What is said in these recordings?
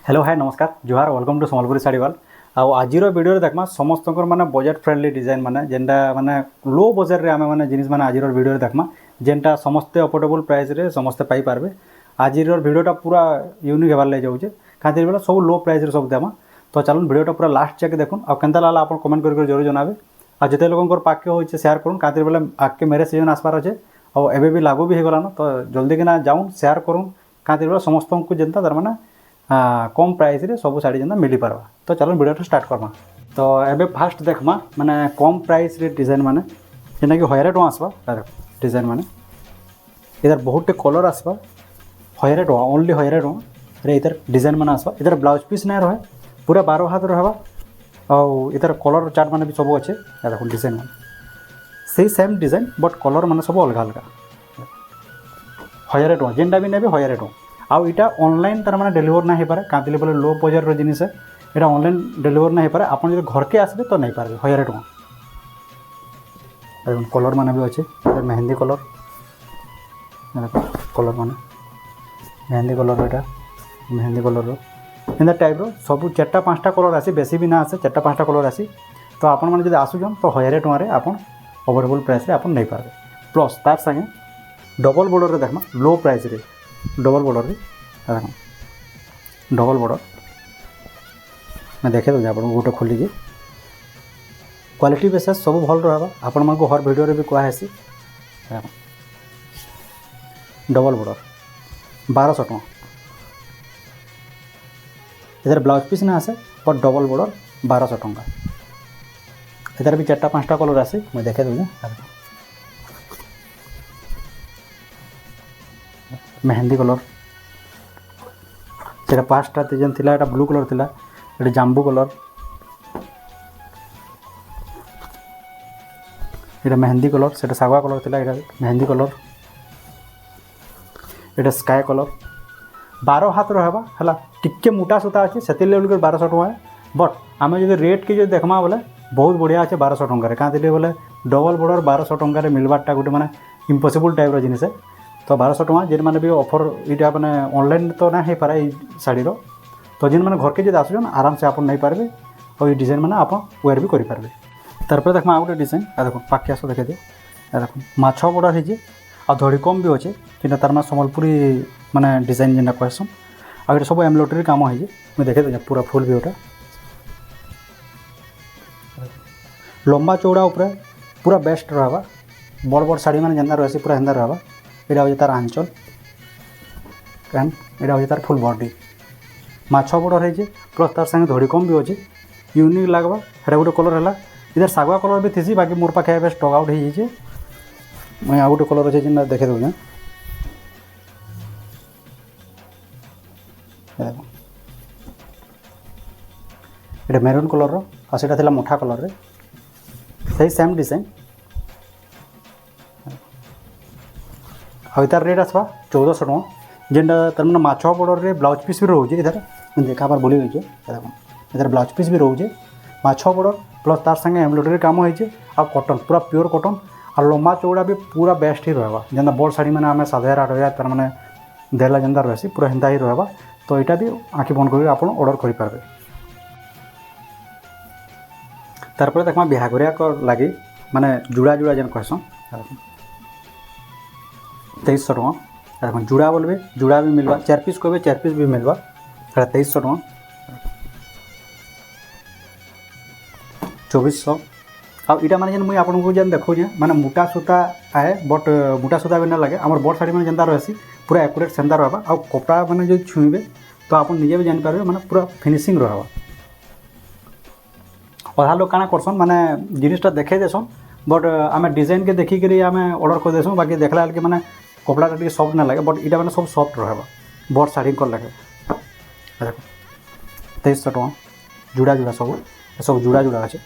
Hello hi नमस्कार जोहार welcome to Sambalpuri sari वाल आज वीडियो देखमा समस्त माने बजट फ्रेंडली डिजाइन माने जेनटा माने लो बजट रे आमे माने जिनिस माने आज वीडियो देखमा जेनटा समस्ते अफोर्डेबल प्राइस रे समस्ते पाई पारबे। आज वीडियोटा पूरा यूनिक हेबार ले जाउचे खातिर बेला सब लो प्राइस रे सब देमा। तो चलून वीडियोटा पूरा लास्ट जाके देखुन आ केनता लागला आपन कमेंट कर जरूर जनाबे। आ जते लोगन पाके होइचे शेयर करूँ खातिर बेला आके मेरे सीजन आसपार अच्छे और एबे भी लागू भी हो गलान। तो जल्दी किना जाऊन शेयर करूँ खातिर बेला समस्त को जेनता तार माने कम प्राइस रे सब साड़ी जेना मिली पारबा। तो चलो वीडियो स्टार्ट करमा। तो एबे फास्ट देखमा माने कम प्राइस रे डिजाइन माने जेना कि 1000 टका आसबा तार डिजाइन माने इधर बहुत कलर आसबा 1000 टका ओनली 1000 टका रे इधर डिजाइन माने आसबा। इधर ब्लाउज पीस नै रहे पूरा 12 हाथ रहबा और इधर कलर चार्ट माने भी सब अच्छे देखो डिजाइन माने सेही सेम डिजाइन बट कलर माने सब अलग अलग 1000 टका जेनटा भी नेबे 1000 टका। आउ इटा ऑनलाइन तार माने डेलीवर ना हे पारे कांतिले बोले लो बजट रो जिनिस है एटा ऑनलाइन डेलीवर ना हे पारे आपन जदि घर के आसबे तो नहीं पारबे 1000 टका। एवं कलर माने भी अच्छे मेहंदी कलर कलर माने मेहंदी कलर एटा मेहंदी कलर रो एंदा टाइप रो सब 4-5टा कलर आसी बेसी भी ना आसे 4-5टा कलर आसी। तो आपन माने जदि आसुजन तो 1000 टका रे आपन अफोर्डेबल प्राइस रे आपन नहीं पारबे। प्लस तार संगे डबल बॉर्डर रे देखमा लो प्राइस रे डबल बॉर्डर रे डबल बॉर्डर मैं देखे दूँ आप गोटे खोलिकी क्वालिटी बेस सब भल रहा आपण मन को हर वीडियो रे भी कहुसी डबल बॉर्डर 1200 टका। इधर ब्लाउज पीस ना आसे पर डबल बॉर्डर 1200 टका। इधर भी 4-5टा कलर आसे मैं देखे दूँ मेहंदी कलर से 5टा जेन थिला एटा ब्लू कलर थिला एटा जाम्बू कलर एटा मेहंदी कलर से सागवा कलर थिला एटा मेहंदी कलर एटा स्काई कलर 12 हाथ रहबा हला टिके मोटा सूता अछि सेति लेवल के 1200 टका है। बट आमे जदि रेट के जो देखमा बोले बहुत बढ़िया अछि 1200 टका रे कांतिले बोले डबल बॉर्डर 1200 टका रे मिलबाटा गुटे माने इम्पॉसिबल टाइप रो जिनिस है। तो 1200 टका जेन माने भी ऑफर इटा माने ऑनलाइन तो ना हे पारा ई साड़ी रो तो जेन माने घर के जे आसुजन आराम से आपन नहीं पारबे और ई डिजाइन माने आपन वेयर भी करि पारबे। तार पर देखमा आउटे डिजाइन आ देखो पाके आसो देखे दे आ देखो माछो बॉर्डर हे जे आ धड़ी कम भी होचे किना तार मा संबलपुरी माने डिजाइन जेना कहसन आ एटा सब एम्ब्रॉयडरी काम हे जे मैं देखे दे पूरा फुल भी ओटा लंबा चौड़ा ऊपर पूरा बेस्ट रहबा बड़ बड़ साड़ी माने जेना रहसी पूरा हेंदा रहबा। एटा हो तार आंचल कैन एटा हो तार फुल बॉडी माछ बॉर्डर है जे प्लस तार संगे धड़ी कम भी होचे यूनिक लागबा। हेटा गोटे कलर हैला इधर सागवा कलर भी थिसी बाकी मोर पाखे एबे स्टॉक आउट हे जे मैं आ गोटे कलर अछि जेना देखे दउ एटा मेरून कलर रो आ सेटा थिला मोठा कलर रे सही सेम डिजाइन तार रेट आसवा 1400 टका जेनटा तार माने माछो बॉर्डर रे ब्लाउज पीस भी रोचे इधर देखा बार बोली होइचे इधर ब्लाउज पीस भी रोचे माछो बॉर्डर प्लस तार संगे एम्ब्रॉयडरी काम होइचे आ कॉटन पूरा प्योर कॉटन आ लंबा चौड़ा भी पूरा बेस्ट ही रहबा। जेना बड़ साड़ी माने हमें 7000-8000 तार माने देला जेंदा रहसी पूरा हेंदा ही रहबा। तो एटा भी आंखि बंद करके आपण ऑर्डर करि पारबे। तार पर देखमा बिहागरिया को लागि माने जुड़ा जुड़ा जेन कहसन 2300 टका देखो जुड़ा बोलबे जुड़ा भी मिलवा 4 पीस कहबे 4 पीस भी मिलवा 2300 टका 2400। अब इटा माने जेन मुई आपन को जेन देखो जे माने मोटा सूता आए बट मोटा सूता भी ना लगे हमर बड़ साड़ी माने जेंदा रहसी पूरा एक्यूरेट सेंदा रहबा। आ कपड़ा माने जो छुइबे तो आपन निजे भी जानि पारबे माने पूरा फिनिशिंग रहबा। अधा लोग काना करसन माने जिनिसटा देखे देसन बट आमे डिजाइन के देखि करी आमे ऑर्डर कर देसन बाकी देखला के माने कपड़ा टी सॉफ्ट ना लगे बट इटा माने सब सॉफ्ट रहबा बड़ साड़ी कर लगे। देखो 2300 टका जुड़ा जुड़ा सब जुड़ा जुड़ा আছে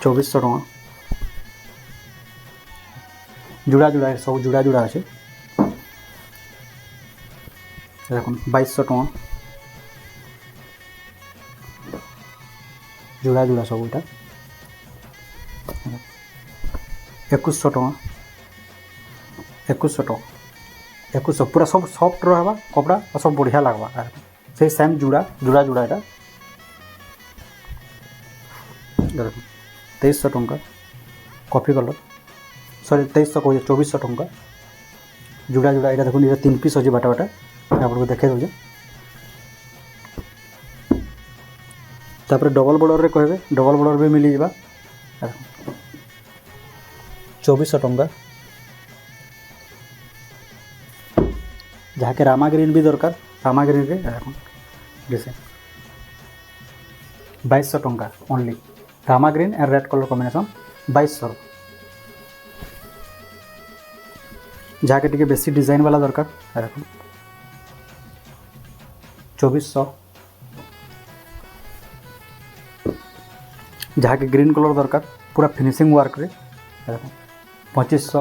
2400 टका जुड़ा जुड़ा सब जुड़ा जुड़ा আছে দেখুন 2200 टका जुड़ा जुड़ा सब এটা 2100 टका 2100 टका ୟାକୁ ସବୁ ପୁରା ସବୁ ସଫ୍ଟ ରହିବା କପଡ଼ା ଆଉ ସବୁ ବଢ଼ିଆ ଲାଗ୍ବା। ସେଇ ସେମ୍ ଜୁଡ଼ା ଏଇଟା 2300 ଟଙ୍କା କଫି କଲର୍, ସରି 2300 କହୁଛେ 2400 ଟଙ୍କା ଜୁଡ଼ା ଏଇଟା ଦେଖୁନ୍, ଏଇଟା 3 ପିସ୍ ଅଛି ବାଟା ଆପଣଙ୍କୁ ଦେଖାଇ ଦେଉଛେ। ତାପରେ ଡବଲ୍ ବର୍ଡ଼ରରେ କହିବେ, ଡବଲ୍ ବର୍ଡ଼ର ବି ମିଳିଯିବା 2400 ଟଙ୍କା। ଯାହାକି ରାମା ଗ୍ରୀନ୍ ବି ଦରକାର, ରାମା ଗ୍ରୀନ୍ରେ ଡିଜାଇନ୍ 2200 ଟଙ୍କା only. Rama green and red colour combination 2200। ଯାହାକି ଟିକେ ବେଶୀ डिजाइन वाला दरकार 2400। जहाँकि ग्रीन कलर दरकार पूरा फिनिशिंग वर्क रे 2500।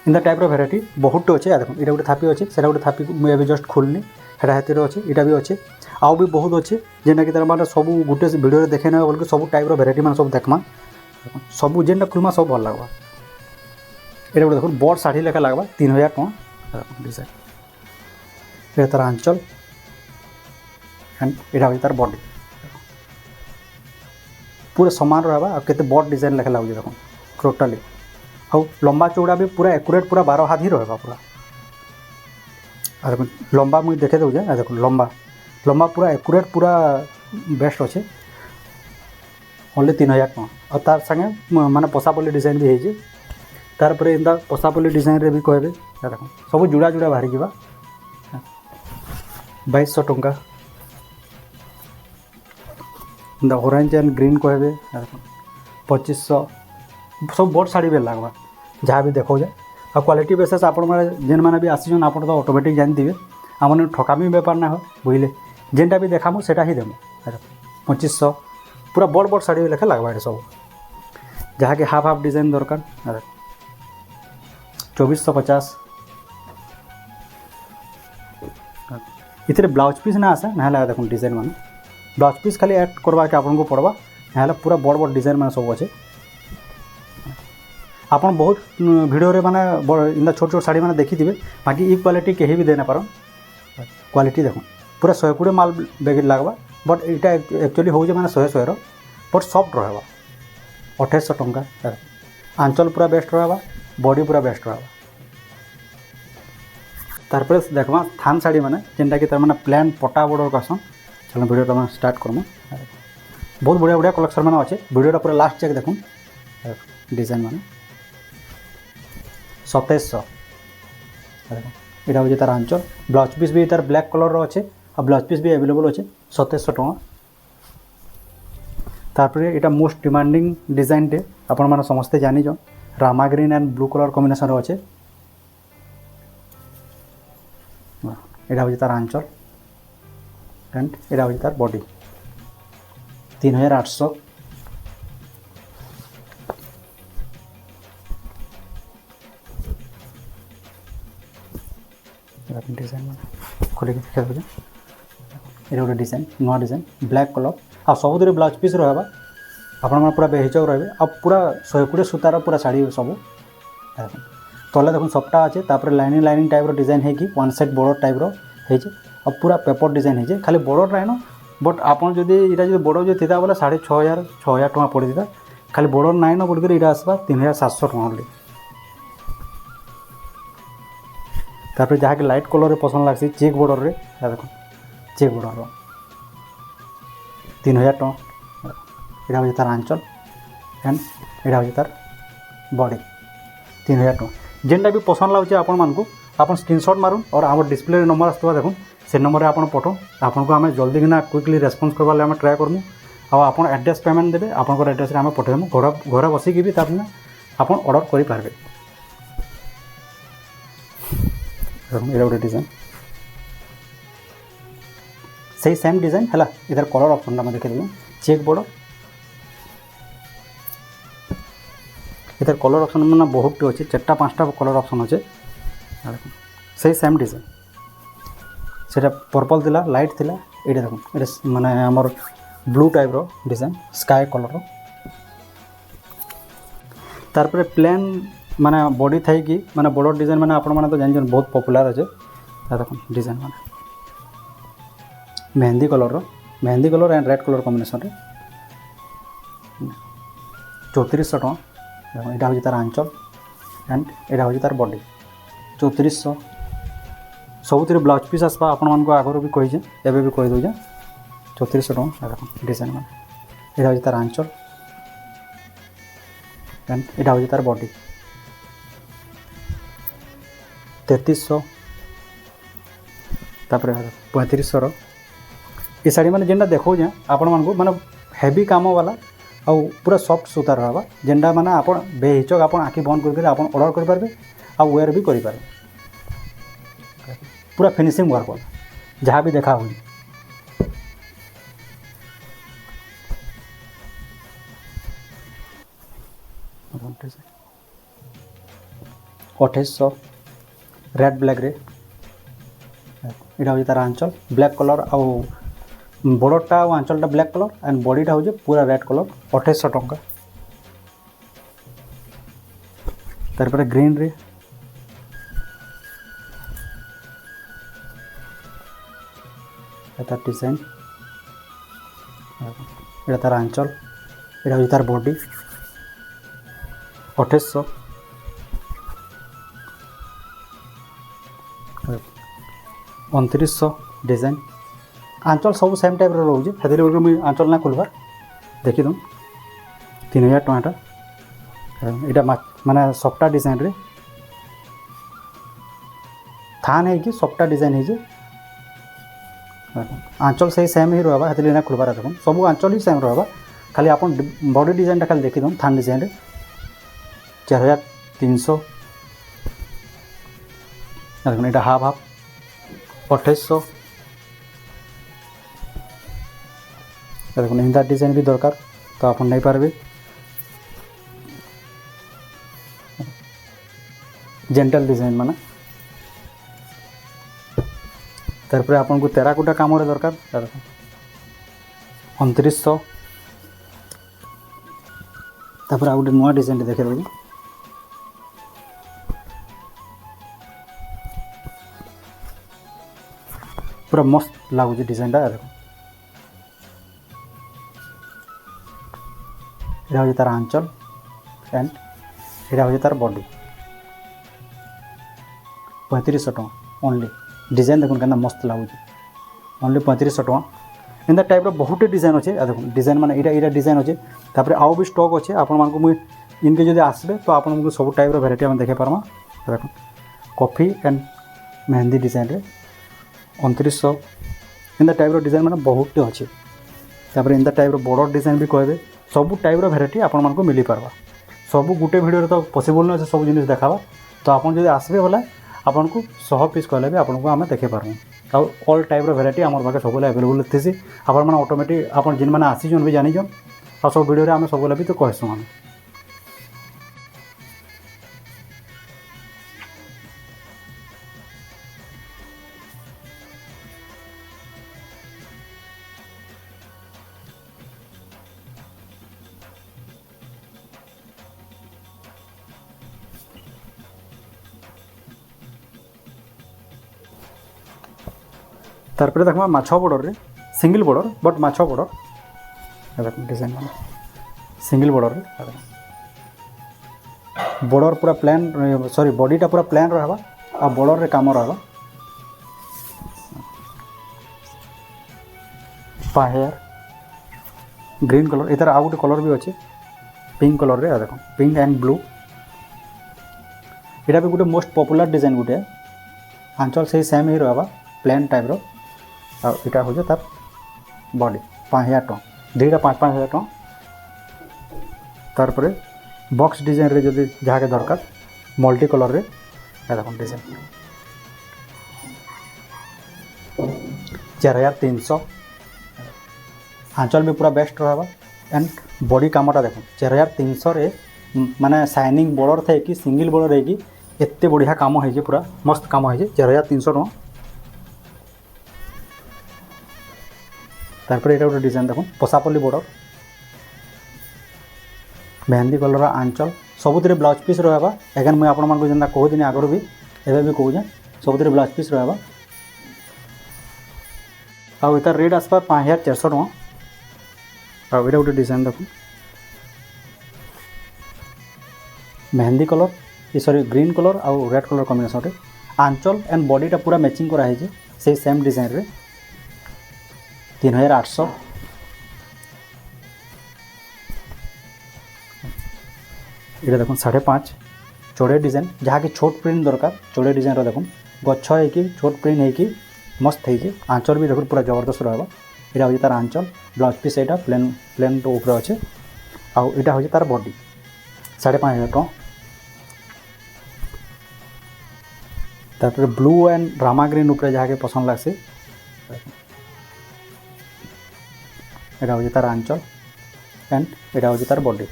इंदा टाइप भेराइटी बहुत अच्छे। देखो ये गोटे थापी अच्छे, से गोटे थापी मुझे जस्ट खोलनी है अच्छे, यहाँ भी अच्छे, आउ भी बहुत अच्छे जेनटा कि मैंने सब गोटे वीडियो देखे ना बोल सब टाइप भेराइटी मैंने सब देखमा, सब जेनटा खुलमा सब भल लगवा। ये गोटे देखो बड़ शाढ़ी लेखा लगवा 3000 टଙ୍କା डिजाइन। ये तार आंचल एंड यहाँ तार बॉडी पूरा सामान रहा और केते बड़ डिजाइन लेखा लगे देखो टोटाली। आउ लंबा चौड़ा भी पूरा एक्यूरेट पूरा 12 हाथ ही रहा पूरा। और देखो लंबा मुझे देखे दूजे, देखो लंबा पूरा एक्यूरेट पूरा बेस्ट अच्छे ओनली 3000 टଙ୍କା। और तार संगे माने पसापल्ली डिजाइन भी है। तार पर इंदा पसापल्ली डिजाइन रे भी कहबे देखो सब जुड़ा बाहरी जावा 2200 टଙ୍କା। इंदा ऑरेंज एंड ग्रीन कहबे देखो 2500। सब बड़ शाढ़ी भी लगवा जहाँ भी देखो जाए। और क्वालिटी बेसिस आपण मैंने जेन मैंने भी आसीचन आप तो ऑटोमेटिक जानते आम ठकामी बेपार ना हो बुझे, जेनटा भी देखामु सेटा ही देमु 2500। पूरा बड़ शाढ़ी लेखा लगवा ये सब। जहाँ कि हाफ डिजाइन दरकार 2450। इतने ब्लाउज पीस ना आसे ना देखो डिजाइन मान ब्लाउज पीस खाली ऐड करवा के आपको पड़वा, ना पूरा बड़ डिजाइन मान सब अच्छे। आपन बहुत वीडियो रे माने इंदा छोट शाढ़ी मैंने देखी थे, बाकी ई क्वालिटी कहीं भी देना पार। क्वालिटी देखो पूरा 120 माल बेग लगवा, बट यहाँ एक्चुअली हो मैंने 100 बट सॉफ्ट रहा 2800 टଙ୍କା। आंचल पूरा बेस्ट रहा, बॉडी पूरा बेस्ट रहा। तारपर देखमा थान शाढ़ी मैंने जेनटा कि मैंने प्लान पटा बॉर्डर कहसन। चलो वीडियो मैंने स्टार्ट करूँ। बहुत बढ़िया कलेक्शन मैंने अच्छे, वीडियोटा पूरा लास्ट चेक देखूँ डिजाइन मैंने 2700। यहाँ हूँ तार आंचल, ब्लाउज पीस भी तार ब्लैक कलर अच्छे और ब्लाउज पीस भी अवेलेबल अच्छे 2700 टଙ୍କା। तारपर यहाँ मोस्ट डिमांडिंग डिजाइन टे आपण मैंने समस्ते जानी Rama green and blue colour combination अच्छे। यहाँ हूँ तार आंचल एंड यहाँ हूँ तार बॉडी 3800। डिजाइन खोल के देखा ये गोटे डिजाइन नुआ डिजाइन ब्लैक कलर आ सब ब्लाउज पीस रहा आपण पूरा बेहिचक रहे आ पूरा 120 सूतार पूरा शाढ़ी सब तले देखो सप्टा अच्छे। तापर लाइनिंग टाइप डिजाइन है कि वन साइड बॉर्डर टाइप और पूरा पेपर डिजाइन है खाली बॉर्डर नाइन, बट आपन जदि इटा जो बॉर्डर जो था बोले 6500 टଙ୍କା पड़ी था। खाली बॉर्डर नाइन बोलिक ये आसवा 3700 टଙ୍କା ओनली। तापर जहाँ कि लाइट कलर पसंद लगसी चेक बॉर्डर रे देखो चेक बॉर्डर 3000 टଙ୍କା। यहाँ हूँ तार आंचल एंड यहाँ हूँ तार बॉडी 3000 टଙ୍କା। जेनटा भी पसंद लगे आपण मानक आप स्क्रीनशॉट मारुन और आम डिस्प्ले नंबर आसवा देखो से नंबर आप पठाऊँ आपको आम जल्दी किना क्विकली रेस्पॉन्स करवा आम ट्राए करमु। आप एड्रेस पेमेंट देते आप एड्रेस आम पठेमु घर बसिकी भी तार आप ऑर्डर करेंगे। ये गोटे डिजाइन सही सेम डिजाइन है इधर कलर ऑप्शन मैं देखिए चेक बॉर्डर इधर कलर ऑप्शन मैंने बहुत अच्छे 4-5टा कलर ऑप्शन अच्छे। सही सेम डिजाइन से पर्पल थिला लाइट थिला ये देखो ये माने आमर ब्लू टाइप रो डिजाइन स्काई कलर रो। तारपर प्लेन माने बॉडी थाई कि माने बॉर्डर डिजाइन माने आपण माने तो जान बहुत पॉपुलर अच्छे देखो डिजाइन माने mehndi colour and red colour combination रे 3400 टका देखो यहाँ हूँ तार आंचल एंड यहाँ हूँ तार बॉडी 3400 सबुतिर ब्लाउज पीस आसपा आपण मानक आगुरी भी कही एवं भी कहीदे 3400 टका देखो डिजाइन माने यहाँ हूँ तार आंचल एंड यहाँ हूँ तार बॉडी 3300 तापर 3500 ये शाड़ी मैंने जेनटा देखो आपण मानक माने हेवी काम वाला आउ पूरा सॉफ्ट सूता रहा जेनटा माने आप बेहिचक आप आँखि बंद करके आप ऑर्डर करेंगे आ वेयर भी करेंगे पूरा फिनिशिंग वर्क वाला जहाँ भी देखा हुई अठाईस रेड ब्लैक रे यहाँ हूँ तार आंचल ब्लैक कलर आउ बॉर्डरटा और आंचलटा ब्लैक कलर एंड बॉडीटा हूँ पूरा रेड कलर 2800 टंका तार ग्रीन रे तार डिजाइन ये तार आंचल ये हूँ तार बॉडी 2800 2900 डिजाइन आंचल सब सेम टाइप रोचे से मुझे आंचल ना खोलबार देखी दूँ 3000 टका यहाँ माने सफ्टा डिजाइन रे थान है कि सफ्टा डिजाइन है आंचल से सेम ही रहा है ना खोलबार देखो सब आंचल ही सेम रहा खाली आप बॉडी डिजाइन खाली देखी दूँ थान डिजाइन रे 4300 यहाँ हाफ हाफ 2800 देखो इंदा डिजाइन भी दरकार तो आप नहीं पारबे जेंटल डिजाइन माना तारपर आपन को टेराकोटा काम दरकार देखो 2900 तापर आ गोटे नुआ डिजाइन देखे देबी पूरा मस्त लगुच डिजाइनटा देखो यहाँ हूँ तार आंचल एंड यहाँ हूँ तार बॉडी 3500 टका ओनली डिजाइन देखो क्या मस्त लगुच ओनली 3500 टका एंता टाइप बहुत डिजाइन अच्छे देखो डिजाइन माने यहाँ डिजाइन अच्छे तापर आउ भी स्टॉक अच्छे आपण मानक मुझे इनके जब आसबे तो आपको सब टाइप भेराइटी आम देखे पार्मा देखो कॉफी एंड मेहंदी डिजाइन रे 2900 एंता टाइप डिजाइन माने बहुत अच्छे तापर एंता टाइप बॉर्डर डिजाइन भी कहबे सब टाइप भेराइटी आपण मानक मिली पारबा सब गुटे वीडियो तो पॉसिबल न सब जिन देखावा तो आप जब आसबे बोला आपन को 100 पीस कहले भी आपन को आम देखे पार्मु आ ऑल टाइप भेराइटी आम पाखे सब अवेलेबल थी आपण मैंने ऑटोमेटिक आप जिन मैंने आसीजन भी जानीजन आ सब वीडियो आम सब भी तो कहसूँ आम तारपर देखा माछ बॉर्डर रे सिंगल बॉर्डर बट माछ बॉर्डर देख डिजाइन मान सिंगल बॉर्डर रे बॉर्डर पूरा प्लेन सॉरी बॉडीटा पूरा प्लेन रहा आ बॉर्डर रे काम रहा पाहेयर ग्रीन कलर इधर आउ गोटे कलर भी अच्छे पिंक कलर रे देखो पिंक एंड ब्लू यहाँ भी गोटे मोस्ट पॉपुलर डिजाइन गोटे आंचल से सेम ही रहा प्लेन टाइप रो आ इटा हो तार बॉडी 5000 टका दुईटा 5,000 टका तारपर बॉक्स डिजाइन रे जदि जहाँ के दरकार मल्टी कलर रे देखो डिजाइन 4300 आंचल भी पूरा बेस्ट रहा एंड बॉडी कामटा देखो 4300 रे माने शाइनिंग बॉर्डर थे कि सिंगल बॉर्डर है कि एत्ते बढ़िया काम है पूरा मस्त काम है 4300 टका तारपर यहाँ गोटे डिजाइन देखो पसापल्ली बॉर्डर मेहंदी कलर आंचल सबुतिर ब्लाउज पीस रहबा एगेन मुझे आपण मानक जेनता कहूदिनी आगରୁ भी एबे भी कहूँ सबुतिर ब्लाउज पीस रहबा आउ इतार रेट आसपा 5400 टका। आउ एटा गोटे डिजाइन देखो मेहंदी कलर ये सॉरी ग्रीन कलर आउ रेड कलर कॉम्बिनेशन रे आंचल एंड बॉडीटा पूरा मैचिंग करा है से सेम डिजाइन रे 3800। ये देखो 5.5 चौड़े डिजाइन जहाँ कि छोट प्रिंट दरकार चौड़े डिजाइन देखो गछ है छोट प्रिंट है मस्त है आंचल भी देखो पूरा जबरदस्त रहा। यहाँ हूँ तार आंचल ब्लाउज पीस यहाँ प्लेन प्लेन ऊपर अच्छे आउ यहाँ हूँ तार बॉडी 5,500 टका। तापर ब्लू एंड रामा ग्रीन ऊपर जहाँ के पसंद लग्सी यहाँ हूँ तार आंचल एंड यहाँ हूँ तार बॉडी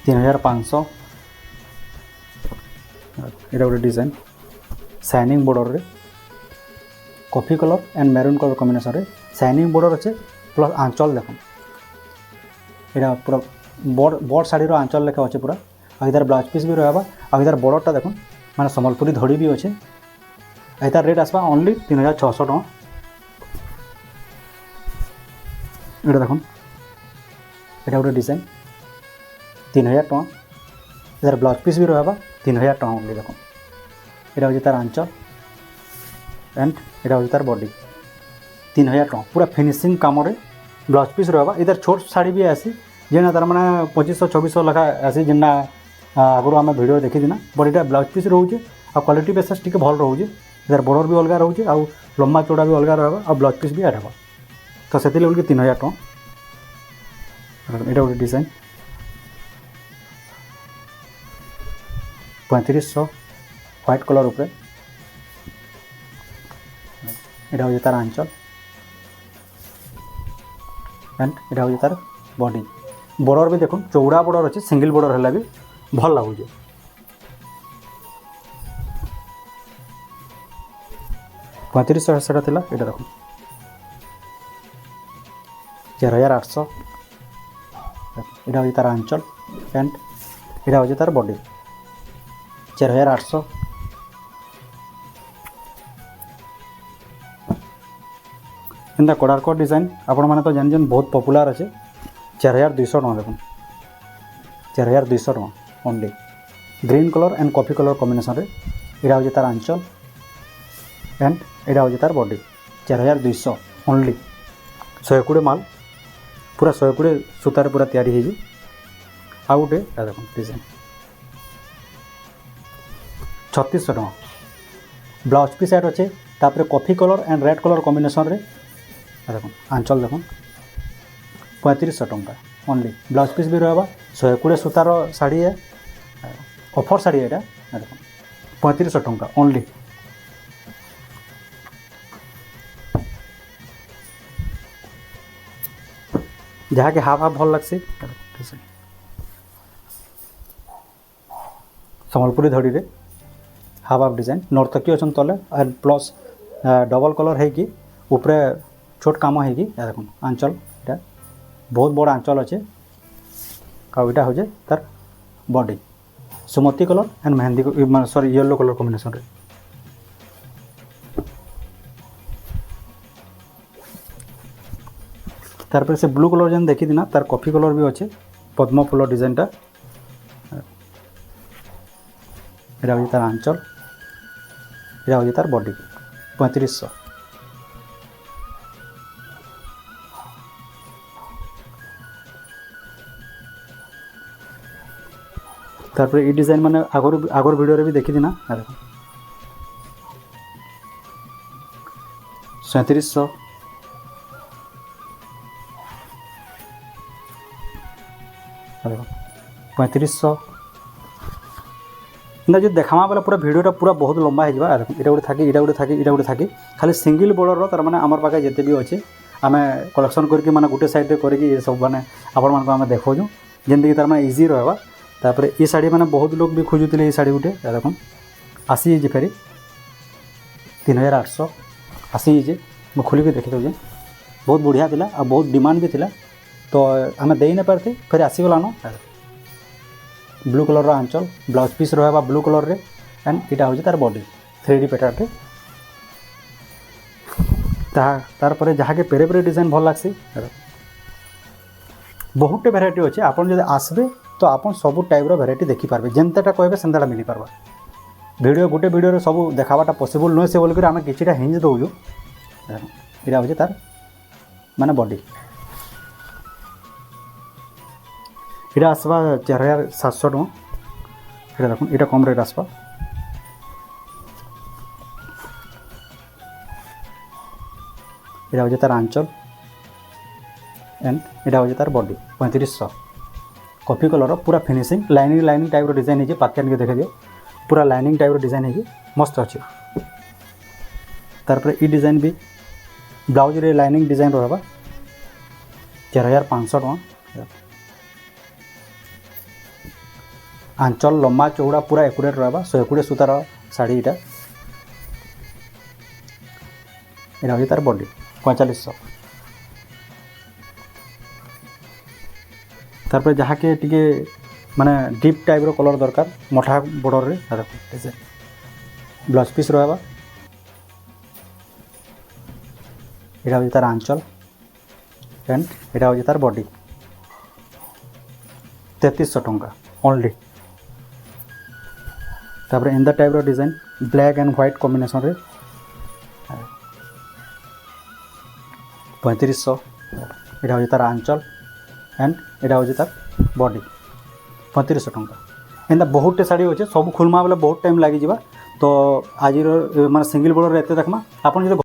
3,500। यहाँ गोटे डिजाइन शाइनिंग बॉर्डर रे coffee colour and maroon colour combination रे शाइनिंग बॉर्डर अच्छे प्लस आंचल देखो यहाँ पूरा बड़ शाढ़ी आंचल लेखा अच्छे पूरा इधर ब्लाउज पीस भी रहा और इधर बॉर्डरटा देखो माने संबलपुरी धड़ी भी अच्छे। इधर रेट आसपा ओनली 3,600 टका। ये देखो यहाँ गोटे डिजाइन 3,000 टका। इधर ब्लाउज पीस भी रहा 3,000 टका ओनली देखो यहाँ हूँ तार आंचल एंड यहाँ हूँ तार बॉडी 3,000 टका पूरा फिनिशिंग कम ब्लाउज पीस रहा। इधर छोट शाढ़ी भी आसी जेना तार मैंने 2500-2600 लखा आसी जेना आगु आम भिडियो देखी ना बट यहाँ ब्लाउज पीस रोचे आ क्वालिटी बेसिस टी भल रोचे इधर बॉर्डर भी अलग रोचे आउ लंबा चौड़ा भी अलग रहा और ब्लाउज पीस भी ऐड हे तो से 3,000 टका। यहाँ गोटे डिजाइन 3500 व्हाइट कलर उपरे यहाँ हूँ तार आंचल एंड यहाँ हूँ तार बॉडी बॉर्डर भी देखो चौड़ा बॉर्डर अच्छे सिंगल बॉर्डर है भी भल लगुचे। 3500 सेटा थिला एटा देखो 4,800। यहाँ हूँ तार आंचल एंड यहाँ हूँ तार बॉडी 4,800। एंता कोडार्को डिजाइन आपण मैंने तो जान बहुत पॉपुलर अच्छे 4,200 टका देखो 4,200 टका only green colour and coffee colour combination रे यहाँ हूँ तार आंचल एंड यहाँ हूँ तार बॉडी 4,200 ओनली 120 माल पूरा 120 सूतार पूरा तैयारी है। आ गोटे देखो डिजाइन 3,600 टका ब्लाउज पीस एड अच्छे तापर coffee colour and red colour combination रे देखो आंचल देखो 3500 टका ओनली ब्लाउज पीस भी रहा 120 सूतार शाढ़ी है ऑफर शाढ़ी है देखो 3500 टका ओनली। जहाँ के हाफ हाफ भल लगसी संबलपुरी धड़ी रे हाफ हाफ डिजाइन नर्तकी अच्छा तले एंड प्लस डबल कलर है कि ऊपर छोट काम है कि देखो आंचल यहाँ बहुत बड़ा आंचल अच्छे आटा हूँ तार body Sumati colour and mehndi sorry yellow colour combination रे तार से ब्लू कलर जेन देखी ना तार कॉफी कलर भी अच्छे पद्म फूल डिजाइनटा यहाँ हूँ तार आंचल यहाँ हूँ तार बॉडी 3500। तार ये डिजाइन मैंने आगर वीडियो रे भी देखी ना देखो 3700 3500 ना जो देखामा बेला पूरा वीडियोटा पूरा बहुत लंबा हो जाए देखो इटा गोटे थाकी इटा गोटे थाकी इटा गोटे थाकी खाली सिंगल बॉर्डर तार माने आमर पाखे जिते भी अच्छे आम कलेक्शन करके माने गोटे साइड करके सब माने आपण मानक आम देखौछु जेंति तार माने इजी रहबा। तापर ये शाढ़ी मैंने बहुत लोग भी खोजुले ये शाढ़ी गोटे देखो आसी फेरी 3,800 आसी मैं खोलिक देखी दूचे बहुत बढ़िया थिला और बहुत डिमांड भी थिला तो आम दे न पारते फिर आसीगलान ब्लू कलर आंचल ब्लाउज पीस रहा ब्लू कलर रे एंड इटा हूँ तार बॉडी 3D पैटर्न तार पर जहाँ के पेरे पेरे डिजाइन भल लगसी बहुत भेराइटी अच्छे आपन जब आसबे तो आपन सब टाइप भेराइटी देखिपारे जेनतेटा कहबे सेनतेटा मिल पार्बा वीडियो गोटे वीडियो सब देखावाटा पॉसिबल नुहे से बोलिक आम किटा हिंज दौचु यहाँ हूँ तार माने बॉडी इटा आसवा 4700 टଙ୍କା देखो इटा कम रेट आसवा इटा हूँ तार आंचल एंड इटा हूँ तार बॉडी 3500 कॉफी कलर पूरा फिनिशिंग लाइनिंग टाइप डिजाइन है पाकेट के देखे दियो पूरा लाइनिंग टाइप डिजाइन है मस्त अच्छे तार ई डिजाइन भी ब्लाउज रे लाइनिंग डिजाइन रहा 4500 टଙ୍କା आंचल लम्बा चौड़ा पूरा एकुरेट रहा 120 सूतार शाढ़ी इटा यहाँ हूँ तार बॉडी 4500 तार जहाँ के टिके माने डीप टाइप रो कलर दरकार मोटा बॉर्डर रे देखो ब्लाउज पीस रहा यहाँ हूँ तार आंचल एंड यहाँ हूँ तार बॉडी 3300 टଙ୍କା ओनली तापर एंदा टाइप रो design black and white combination रे 3500 यहाँ हूँ तार आंचल एंड यहाँ हूँ तार बॉडी 3500 टଙ୍କା एंता बहुत शाड़ी अच्छे सब खुलमा बेले बहुत टाइम लगी तो आज माने सिंगल बॉर्डर एत देखमा आपन